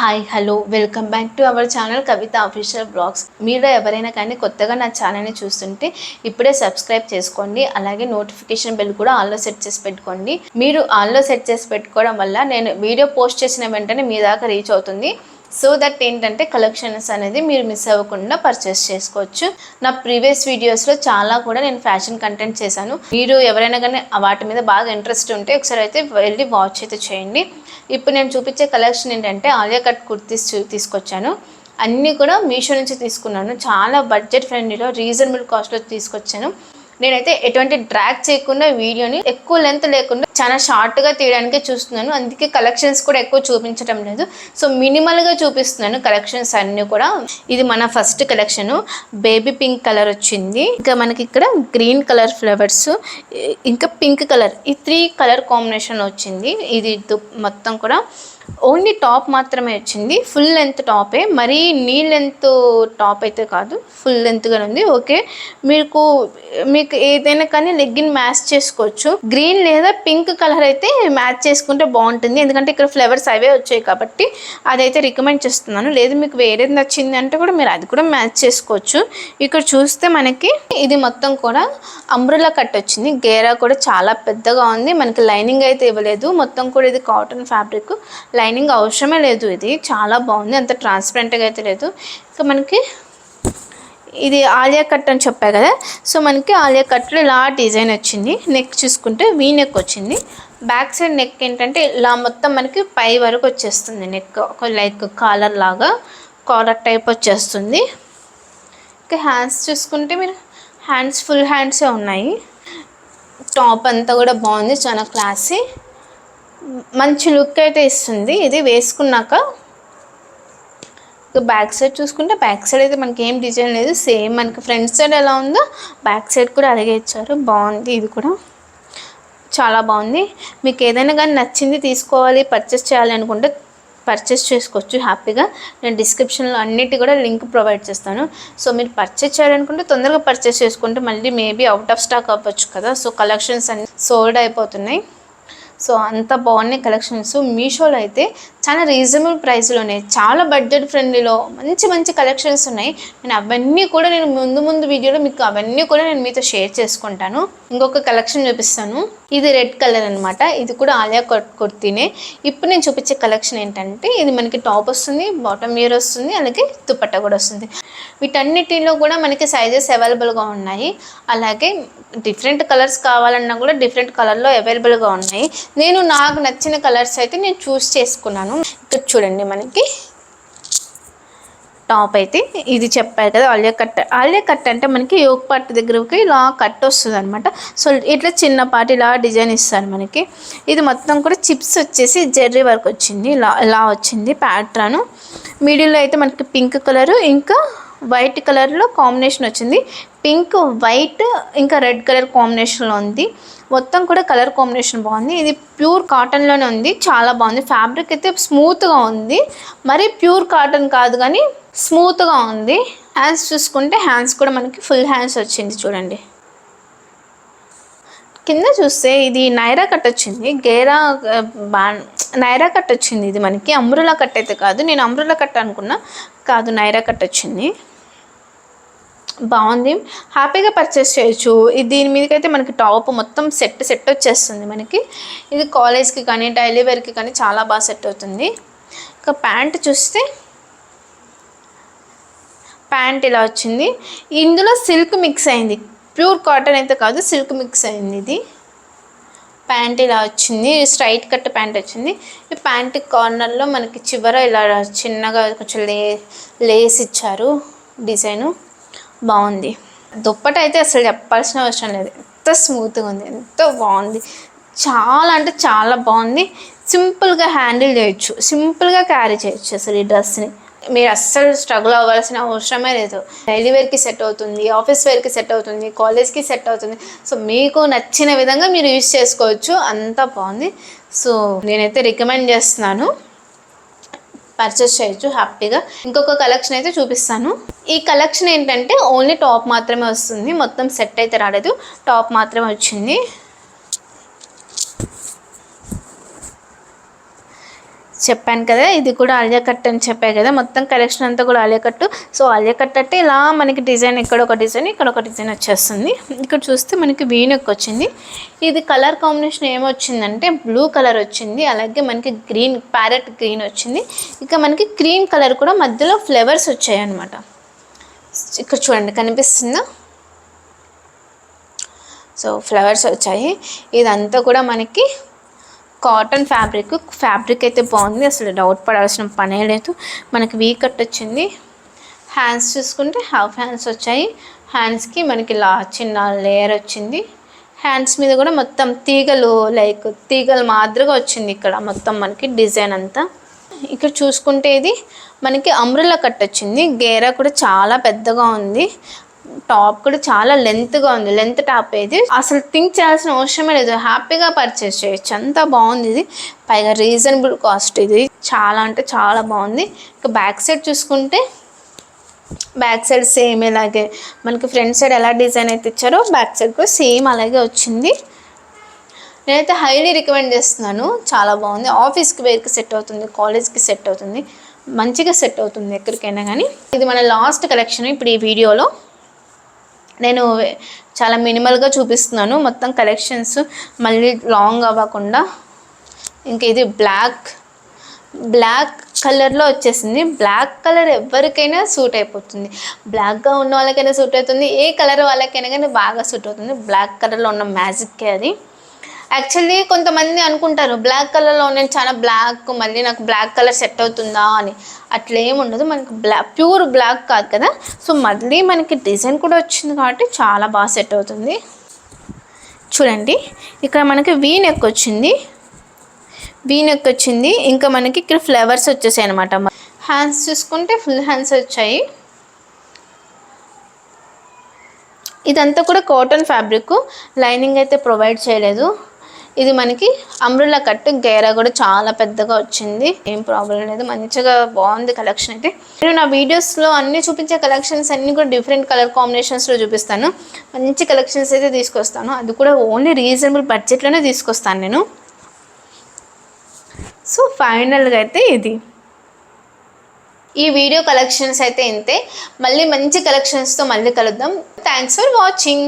Hi hello welcome back to our channel Kavitha official blogs. మీరు ఎవరైనా కానీ కొత్తగా నా ఛానల్ని చూస్తుంటే ఇప్పుడే సబ్స్క్రైబ్ చేసుకోండి. అలాగే నోటిఫికేషన్ బెల్ కూడా ఆన్లో సెట్ చేసి పెట్టుకోండి. మీరు ఆన్లో సెట్ చేసి పెట్టుకోవడం వల్ల నేను వీడియో పోస్ట్ చేసిన వెంటనే మీ దాకా రీచ్ అవుతుంది. సో దట్ ఏంటంటే కలెక్షన్స్ అనేది మీరు మిస్ అవ్వకుండా పర్చేస్ చేసుకోవచ్చు. నా ప్రీవియస్ వీడియోస్లో చాలా కూడా నేను ఫ్యాషన్ కంటెంట్ చేశాను. మీరు ఎవరైనా కానీ వాటి మీద బాగా ఇంట్రెస్ట్ ఉంటే ఒకసారి అయితే వెళ్ళి వాచ్ అయితే చేయండి. ఇప్పుడు నేను చూపించే కలెక్షన్ ఏంటంటే ఆలియా కట్ కుర్తీస్ తీసుకొచ్చాను. అన్నీ కూడా మీషో నుంచి తీసుకున్నాను. చాలా బడ్జెట్ ఫ్రెండ్లీలో రీజనబుల్ కాస్ట్లో తీసుకొచ్చాను. నేనైతే ఎటువంటి డ్రాగ్ చేయకుండా వీడియోని ఎక్కువ లెంత్ లేకుండా చాలా షార్ట్గా తీయడానికే చూస్తున్నాను. అందుకే కలెక్షన్స్ కూడా ఎక్కువ చూపించడం లేదు. సో మినిమల్గా చూపిస్తున్నాను కలెక్షన్స్ అన్నీ కూడా. ఇది మన first collection baby pink colour వచ్చింది. ఇంకా మనకి ఇక్కడ గ్రీన్ కలర్ ఫ్లవర్స్, ఇంకా పింక్ కలర్, ఈ 3 కలర్ కాంబినేషన్ వచ్చింది. ఇది మొత్తం కూడా ఓన్లీ టాప్ మాత్రమే వచ్చింది. ఫుల్ లెంత్ టాపే, మరీ నీ లెంత్ టాప్ అయితే కాదు, ఫుల్ లెంత్గానే ఉంది. ఓకే, మీకు ఏదైనా కానీ లెగ్గిన్ మ్యాచ్ చేసుకోవచ్చు. గ్రీన్ లేదా పింక్ కలర్ అయితే మ్యాచ్ చేసుకుంటే బాగుంటుంది, ఎందుకంటే ఇక్కడ ఫ్లవర్స్ అవే వచ్చాయి కాబట్టి అదైతే రికమెండ్ చేస్తున్నాను. లేదు మీకు వేరేది నచ్చింది అంటే కూడా మీరు అది కూడా మ్యాచ్ చేసుకోవచ్చు. ఇక్కడ చూస్తే మనకి ఇది మొత్తం కూడా అంబ్రెల్లా కట్ వచ్చింది. గేరా కూడా చాలా పెద్దగా ఉంది. మనకి లైనింగ్ అయితే ఇవ్వలేదు. మొత్తం కూడా ఇది కాటన్ ఫ్యాబ్రిక్, లైనింగ్ అవసరమే లేదు. ఇది చాలా బాగుంది, అంత ట్రాన్స్పరెంట్గా అయితే లేదు. ఇంకా మనకి ఇది ఆలియా కట్ అని చెప్పా కదా. సో మనకి ఆలియా కట్లో ఇలా డిజైన్ వచ్చింది. నెక్ చూసుకుంటే వీ నెక్ వచ్చింది. బ్యాక్ సైడ్ నెక్ ఏంటంటే ఇలా మొత్తం మనకి పై వరకు వచ్చేస్తుంది. నెక్ ఒక లైక్ కాలర్ లాగా, కాలర్ టైప్ వచ్చేస్తుంది. ఇంకా హ్యాండ్స్ చూసుకుంటే మీరు హ్యాండ్స్ ఫుల్ హ్యాండ్సే ఉన్నాయి. టాప్ అంతా కూడా బాగుంది, చాలా క్లాసీ, మంచి లుక్ అయితే ఇస్తుంది ఇది వేసుకున్నాక. బ్యాక్ సైడ్ చూసుకుంటే బ్యాక్ సైడ్ అయితే మనకి ఏం డిజైన్ లేదు. సేమ్ మనకి ఫ్రంట్ సైడ్ ఎలా ఉందో బ్యాక్ సైడ్ కూడా అలాగే ఇచ్చారు. బాగుంది, ఇది కూడా చాలా బాగుంది. మీకు ఏదైనా కానీ నచ్చింది తీసుకోవాలి, పర్చేస్ చేయాలి అనుకుంటే పర్చేస్ చేసుకోవచ్చు హ్యాపీగా. నేను డిస్క్రిప్షన్లో అన్నిటి కూడా లింక్ ప్రొవైడ్ చేస్తాను. సో మీరు పర్చేస్ చేయాలనుకుంటే తొందరగా పర్చేస్ చేసుకుంటే మళ్ళీ మేబీ అవుట్ ఆఫ్ స్టాక్ అవ్వచ్చు కదా. సో కలెక్షన్స్ అన్ని సోల్డ్ అయిపోతున్నాయి. సో అంత బాగున్నాయి కలెక్షన్స్. మీషోలో అయితే చాలా రీజనబుల్ ప్రైస్లోనే, చాలా బడ్జెట్ ఫ్రెండ్లీలో మంచి మంచి కలెక్షన్స్ ఉన్నాయి. అవన్నీ కూడా నేను ముందు వీడియోలో మీకు అవన్నీ కూడా నేను మీతో షేర్ చేసుకుంటాను. ఇంకొక కలెక్షన్ చూపిస్తాను. ఇది రెడ్ కలర్ అనమాట. ఇది కూడా ఆలియా కుర్తీనే. ఇప్పుడు నేను చూపించే కలెక్షన్ ఏంటంటే ఇది మనకి టాప్ వస్తుంది, బాటమ్ వేర్ వస్తుంది, అలాగే దుపట్టా కూడా వస్తుంది. వీటన్నిటిలో కూడా మనకి సైజెస్ అవైలబుల్గా ఉన్నాయి. అలాగే డిఫరెంట్ కలర్స్ కావాలన్నా కూడా డిఫరెంట్ కలర్లో అవైలబుల్గా ఉన్నాయి. నాకు నచ్చిన కలర్స్ అయితే నేను చూస్ చేసుకున్నాను. ఇక్కడ చూడండి, మనకి టాప్ అయితే ఇది చెప్పారు కదా ఆలియా కట్. ఆలియా కట్ అంటే మనకి యోక్ పార్ట్ దగ్గరకి ఇలా కట్ వస్తుంది అనమాట. సో ఇట్లా చిన్నపాటి ఇలా డిజైన్ ఇస్తారు మనకి. ఇది మొత్తం కూడా చిప్స్ వచ్చేసి జెర్రీ వర్క్ వచ్చింది, ఇలా వచ్చింది ప్యాటర్న్. మిడిల్లో అయితే మనకి పింక్ కలరు ఇంకా వైట్ కలర్లో కాంబినేషన్ వచ్చింది. పింక్, వైట్ ఇంకా రెడ్ కలర్ కాంబినేషన్లో ఉంది. మొత్తం కూడా కలర్ కాంబినేషన్ బాగుంది. ఇది ప్యూర్ కాటన్లోనే ఉంది, చాలా బాగుంది. ఫ్యాబ్రిక్ అయితే స్మూత్గా ఉంది, మరి ప్యూర్ కాటన్ కాదు కానీ స్మూత్గా ఉంది. హ్యాండ్స్ చూసుకుంటే హ్యాండ్స్ కూడా మనకి ఫుల్ హ్యాండ్స్ వచ్చింది చూడండి. కింద చూస్తే ఇది నైరా కట్ వచ్చింది. గేరా నైరా కట్ వచ్చింది. ఇది మనకి అంబ్రెల్లా కట్ అయితే కాదు. నేను అంబ్రెల్లా కట్ అనుకున్నా, కాదు నైరా కట్ వచ్చింది. బాగుంది, హ్యాపీగా పర్చేస్ చేయొచ్చు. దీని మీదకైతే మనకి టాప్ మొత్తం సెట్ వచ్చేస్తుంది మనకి. ఇది కాలేజ్కి కానీ డైలీ వేర్కి కానీ చాలా బాగా సెట్ అవుతుంది. ఇంకా ప్యాంట్ చూస్తే ప్యాంట్ ఇలా వచ్చింది. ఇందులో సిల్క్ మిక్స్ అయింది, ప్యూర్ కాటన్ అయితే కాదు, సిల్క్ మిక్స్ అయింది. ఇది ప్యాంట్ ఇలా వచ్చింది, స్ట్రైట్ కట్ ప్యాంట్ వచ్చింది. ఈ ప్యాంట్ కార్నర్లో మనకి చివర ఇలా చిన్నగా కొంచెం లేస్ ఇచ్చారు, డిజైను బాగుంది. దుప్పట అయితే అసలు చెప్పాల్సిన అవసరం లేదు, ఎంత స్మూత్గా ఉంది, ఎంత బాగుంది, చాలా అంటే చాలా బాగుంది. సింపుల్గా హ్యాండిల్ చేయొచ్చు, సింపుల్గా క్యారీ చేయొచ్చు. అసలు ఈ డ్రెస్ని మీరు అస్సలు స్ట్రగుల్ అవ్వాల్సిన అవసరమే లేదు. డైలీ వేర్కి సెట్ అవుతుంది, ఆఫీస్ వేర్కి సెట్ అవుతుంది, కాలేజ్కి సెట్ అవుతుంది. సో మీకు నచ్చిన విధంగా మీరు యూజ్ చేసుకోవచ్చు, అంత బాగుంది. సో నేనైతే రికమెండ్ చేస్తున్నాను, పర్చేస్ చేయొచ్చు హ్యాపీగా. ఇంకొక కలెక్షన్ అయితే చూపిస్తాను. ఈ కలెక్షన్ ఏంటంటే ఓన్లీ టాప్ మాత్రమే వస్తుంది, మొత్తం సెట్ అయితే రాలేదు, టాప్ మాత్రమే వచ్చింది. చెప్పాను కదా, ఇది కూడా ఆలియా కట్ అని చెప్పాను కదా, మొత్తం కలెక్షన్ అంతా కూడా Alia cut. So Alia cut అంటే ఇలా మనకి డిజైన్ ఇక్కడ ఒక డిజైన్ ఇక్కడ ఒక డిజైన్ వచ్చేస్తుంది. ఇక్కడ చూస్తే మనకి వీ నెక్ వచ్చింది. ఇది కలర్ కాంబినేషన్ ఏమొచ్చిందంటే బ్లూ కలర్ వచ్చింది, అలాగే మనకి గ్రీన్ ప్యారెట్ గ్రీన్ వచ్చింది. ఇక మనకి క్రీమ్ కలర్ కూడా మధ్యలో ఫ్లవర్స్ వచ్చాయి అన్నమాట. ఇక్కడ చూడండి కనిపిస్తుందా, సో ఫ్లవర్స్ వచ్చాయి. ఇదంతా కూడా మనకి కాటన్ ఫ్యాబ్రిక్ అయితే బాగుంది, అసలు డౌట్ పడాల్సిన పనే లేదు. మనకి వీ కట్ వచ్చింది. హ్యాండ్స్ చూసుకుంటే హాఫ్ హ్యాండ్స్ వచ్చాయి. హ్యాండ్స్కి మనకి చిన్న లేయర్ వచ్చింది. హ్యాండ్స్ మీద కూడా మొత్తం తీగలు తీగలు మాదిరిగా వచ్చింది ఇక్కడ మొత్తం మనకి డిజైన్ అంతా. ఇక్కడ చూసుకుంటే ఇది మనకి అంబ్రెల్లా కట్ వచ్చింది. గేరా కూడా చాలా పెద్దగా ఉంది, టాప్ కూడా చాలా లెంత్గా ఉంది, లెంత్ టాప్. ఇది అసలు థింక్ చేయాల్సిన అవసరమే లేదు, హ్యాపీగా పర్చేస్ చేయొచ్చు, అంత బాగుంది ఇది. పైగా రీజనబుల్ కాస్ట్, ఇది చాలా అంటే చాలా బాగుంది. ఇక బ్యాక్ సైడ్ చూసుకుంటే బ్యాక్ సైడ్ సేమ్ ఇలాగే మనకి ఫ్రంట్ సైడ్ ఎలా డిజైన్ అయితే ఇచ్చారో బ్యాక్ సైడ్ కూడా సేమ్ అలాగే వచ్చింది. నేనైతే హైలీ రికమెండ్ చేస్తున్నాను, చాలా బాగుంది. ఆఫీస్కి వేర్కి సెట్ అవుతుంది, కాలేజ్కి సెట్ అవుతుంది, మంచిగా సెట్ అవుతుంది ఎక్కడికైనా కానీ. ఇది మన లాస్ట్ కలెక్షన్. ఇప్పుడు ఈ వీడియోలో నేను చాలా మినిమల్గా చూపిస్తున్నాను మొత్తం కలెక్షన్స్, మళ్ళీ లాంగ్ అవ్వకుండా. ఇంకా ఇది బ్లాక్ కలర్లో వచ్చేసింది. బ్లాక్ కలర్ ఎవరికైనా సూట్ అయిపోతుంది, బ్లాక్గా ఉన్న వాళ్ళకైనా సూట్ అవుతుంది, ఏ కలర్ వాళ్ళకైనా కానీ బాగా సూట్ అవుతుంది. బ్లాక్ కలర్లో ఉన్న మ్యాజిక్కే అది. యాక్చువల్లీ కొంతమంది అనుకుంటారు బ్లాక్ కలర్లో నేను చాలా బ్లాక్, మళ్ళీ నాకు బ్లాక్ కలర్ సెట్ అవుతుందా అని. అట్లా ఏముండదు, మనకి ప్యూర్ బ్లాక్ కాదు కదా, సో మళ్ళీ మనకి డిజైన్ కూడా వచ్చింది కాబట్టి చాలా బాగా సెట్ అవుతుంది. చూడండి ఇక్కడ మనకి వీ నెక్ వచ్చింది, ఇంకా మనకి ఇక్కడ ఫ్లవర్స్ వచ్చేసాయి అనమాట. హ్యాండ్స్ చూసుకుంటే ఫుల్ హ్యాండ్స్ వచ్చాయి. ఇదంతా కూడా కాటన్ ఫ్యాబ్రిక్, లైనింగ్ అయితే ప్రొవైడ్ చేయలేదు. ఇది మనకి అంబ్రెల్లా కట్, గేరా కూడా చాలా పెద్దగా వచ్చింది, ఏం ప్రాబ్లం లేదు, మంచిగా బాగుంది కలెక్షన్ అయితే. నేను నా వీడియోస్లో అన్నీ చూపించే కలెక్షన్స్ అన్నీ కూడా డిఫరెంట్ కలర్ కాంబినేషన్స్లో చూపిస్తాను, మంచి కలెక్షన్స్ అయితే తీసుకొస్తాను, అది కూడా ఓన్లీ రీజనబుల్ బడ్జెట్లోనే తీసుకొస్తాను నేను. సో ఫైనల్గా అయితే ఇది ఈ వీడియో కలెక్షన్స్ అయితే ఇంతే. మళ్ళీ మంచి కలెక్షన్స్తో మళ్ళీ కలుద్దాం. Thanks for watching.